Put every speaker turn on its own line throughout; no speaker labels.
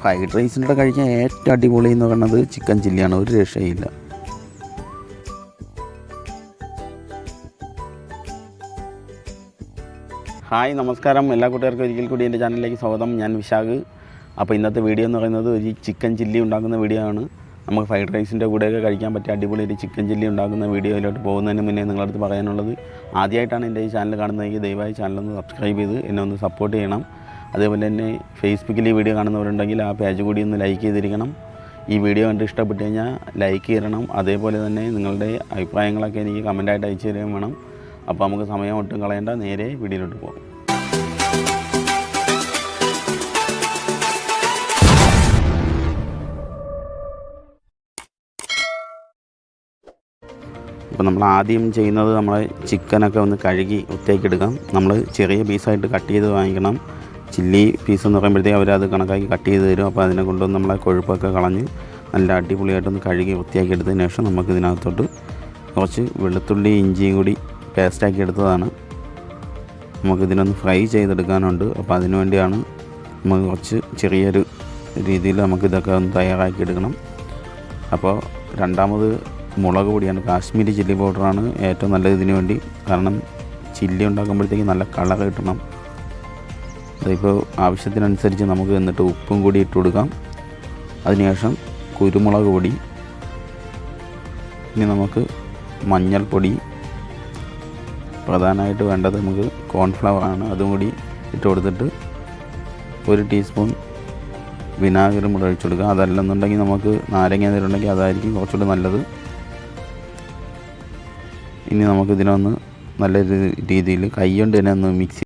Fried റൈസിൻ്റെ കൂടെ കഴിക്കാൻ ഏറ്റവും അടിപൊളി എന്ന് പറയുന്നത് ചിക്കൻ ചില്ലിയാണ്. ഒരു രക്ഷയില്ല. ഹായ്, നമസ്കാരം. എല്ലാ കൂട്ടുകാർക്കും ഒരിക്കൽ കൂടി എൻ്റെ ചാനലിലേക്ക് സ്വാഗതം. ഞാൻ വിശാഖ്. അപ്പോൾ ഇന്നത്തെ വീഡിയോ എന്ന് പറയുന്നത് ഒരു ചിക്കൻ ചില്ലി ഉണ്ടാക്കുന്ന വീഡിയോ ആണ്. നമുക്ക് ഫ്രൈഡ് റൈസിൻ്റെ കൂടെയൊക്കെ കഴിക്കാൻ പറ്റിയ അടിപൊളി ഒരു ചിക്കൻ ചില്ലി ഉണ്ടാക്കുന്ന വീഡിയോയിലോട്ട് പോകുന്നതിന് മുന്നേ നിങ്ങളുടെ അടുത്ത് പറയാനുള്ളത്, ആദ്യമായിട്ടാണ് എൻ്റെ ഈ ചാനൽ കാണുന്നതെങ്കിൽ ദയവായി ചാനലൊന്ന് സബ്സ്ക്രൈബ് ചെയ്ത് എന്നെ ഒന്ന് സപ്പോർട്ട് ചെയ്യണം. അതേപോലെ തന്നെ ഫേസ്ബുക്കിൽ ഈ വീഡിയോ കാണുന്നവരുണ്ടെങ്കിൽ ആ പേജ് കൂടി ഒന്ന് ലൈക്ക് ചെയ്തിരിക്കണം. ഈ വീഡിയോ കണ്ട് ഇഷ്ടപ്പെട്ട് കഴിഞ്ഞാൽ ലൈക്ക് ചെയ്യണം. അതേപോലെ തന്നെ നിങ്ങളുടെ അഭിപ്രായങ്ങളൊക്കെ എനിക്ക് കമൻറ്റായിട്ട് അയച്ചു തരുകയും വേണം. അപ്പോൾ നമുക്ക് സമയം ഒട്ടും കളയേണ്ട, നേരെ വീഡിയോയിലോട്ട് പോകും. അപ്പോൾ നമ്മൾ ആദ്യം ചെയ്യുന്നത്, നമ്മൾ ചിക്കനൊക്കെ ഒന്ന് കഴുകി വൃത്തിയാക്കി എടുക്കാം. നമ്മൾ ചെറിയ പീസായിട്ട് കട്ട് ചെയ്ത് വാങ്ങിക്കണം. ചില്ലി പീസ് എന്ന് പറയുമ്പോഴത്തേക്ക് അവരത് കണക്കാക്കി കട്ട് ചെയ്ത് തരും. അപ്പോൾ അതിനെ കൊണ്ടുവന്ന് നമ്മളെ കൊഴുപ്പൊക്കെ കളഞ്ഞ് നല്ല അടിപൊളിയായിട്ടൊന്ന് കഴുകി വൃത്തിയാക്കി എടുത്തതിന് ശേഷം നമുക്ക് ഇതിനകത്തോട്ട് കുറച്ച് വെളുത്തുള്ളി ഇഞ്ചിയും കൂടി പേസ്റ്റാക്കി എടുത്തതാണ്. നമുക്കിതിനൊന്ന് ഫ്രൈ ചെയ്തെടുക്കാനുണ്ട്. അപ്പോൾ അതിനു വേണ്ടിയാണ് നമുക്ക് കുറച്ച് ചെറിയൊരു രീതിയിൽ നമുക്കിതൊക്കെ ഒന്ന് തയ്യാറാക്കി എടുക്കണം. അപ്പോൾ രണ്ടാമത് മുളക് പൊടിയാണ്, കാശ്മീരി ചില്ലി പൗഡറാണ് ഏറ്റവും നല്ലത് ഇതിന് വേണ്ടി. കാരണം ചില്ലി ഉണ്ടാക്കുമ്പോഴത്തേക്ക് നല്ല കളർ കിട്ടണം. അതിപ്പോൾ ആവശ്യത്തിനനുസരിച്ച് നമുക്ക് എന്നിട്ട് ഉപ്പും കൂടി ഇട്ട് കൊടുക്കാം. അതിനുശേഷം കുരുമുളക് പൊടി, ഇനി നമുക്ക് മഞ്ഞൾപ്പൊടി, പ്രധാനമായിട്ട് വേണ്ടത് നമുക്ക് കോൺഫ്ലവറാണ്, അതും കൂടി ഇട്ട് കൊടുത്തിട്ട് 1 ടീസ്പൂൺ വിനാഗിരി കൂടെ ഒഴിച്ചു കൊടുക്കുക. അതല്ലെന്നുണ്ടെങ്കിൽ നമുക്ക് നാരങ്ങ നീരുണ്ടെങ്കിൽ അതായിരിക്കും കുറച്ചുകൂടി നല്ലത്. ഇനി നമുക്കിതിനൊന്ന് നല്ല രീതിയിൽ കൈ കൊണ്ട് തന്നെ ഒന്ന് മിക്സ്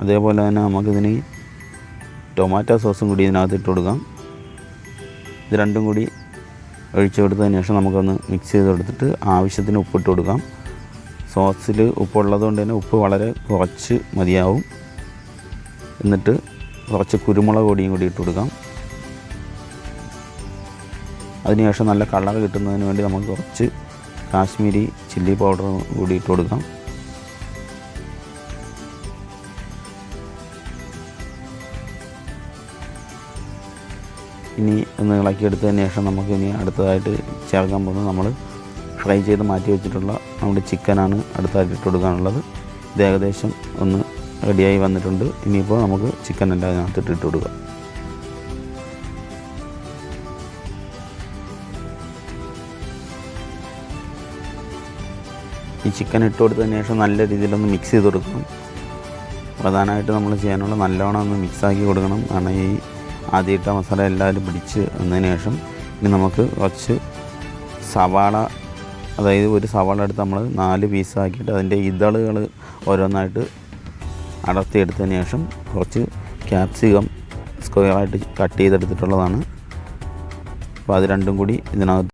അതേപോലെ തന്നെ നമുക്കിതിന് ടൊമാറ്റോ സോസും കൂടി ഇതിനകത്ത് ഇട്ട് കൊടുക്കാം. ഇത് രണ്ടും കൂടി ഒഴിച്ചു കൊടുത്തതിന് ശേഷം നമുക്കൊന്ന് മിക്സ് ചെയ്ത് കൊടുത്തിട്ട് ആവശ്യത്തിന് ഉപ്പിട്ട് കൊടുക്കാം. സോസിൽ ഉപ്പുള്ളത് കൊണ്ട് തന്നെ ഉപ്പ് വളരെ കുറച്ച് മതിയാവും. എന്നിട്ട് കുറച്ച് കുരുമുളക് പൊടിയും കൂടി ഇട്ട് കൊടുക്കാം. അതിനുശേഷം നല്ല കളർ കിട്ടുന്നതിന് വേണ്ടി നമുക്ക് കുറച്ച് കാശ്മീരി ചില്ലി പൗഡർ കൂടി ഇട്ട് കൊടുക്കാം. ഇനി ഒന്ന് ഇളക്കിയെടുത്തതിന് ശേഷം നമുക്ക് ഇനി അടുത്തതായിട്ട് ചേർക്കാൻ പോകുന്നത് നമ്മൾ ഫ്രൈ ചെയ്ത് മാറ്റി വെച്ചിട്ടുള്ള നമ്മുടെ ചിക്കനാണ് അടുത്തായിട്ട് ഇട്ട് കൊടുക്കാനുള്ളത്. ഇത് ഏകദേശം ഒന്ന് റെഡിയായി വന്നിട്ടുണ്ട്. ഇനിയിപ്പോൾ നമുക്ക് ചിക്കൻ എല്ലാം അതിനകത്ത് ഇട്ട് കൊടുക്കാം. ഈ ചിക്കൻ ഇട്ട് കൊടുത്തതിന് ശേഷം നല്ല രീതിയിലൊന്ന് മിക്സ് ചെയ്ത് കൊടുക്കണം. പ്രധാനമായിട്ട് നമ്മൾ ചെയ്യാനുള്ള നല്ലോണം ഒന്ന് മിക്സാക്കി കൊടുക്കണം. കാരണം ഈ ആദ്യമിട്ട മസാല എല്ലാവരും പിടിച്ച് വന്നതിന് ശേഷം ഇനി നമുക്ക് കുറച്ച് സവാള, അതായത് ഒരു സവാള എടുത്ത് നമ്മൾ 4 പീസാക്കിയിട്ട് അതിൻ്റെ ഇതളുകൾ ഓരോന്നായിട്ട് അടർത്തിയെടുത്തതിന് ശേഷം കുറച്ച് ക്യാപ്സിക്കം സ്ക്വയറായിട്ട് കട്ട് ചെയ്തെടുത്തിട്ടുള്ളതാണ്. അപ്പോൾ അത് രണ്ടും കൂടി ഇതിനകത്ത്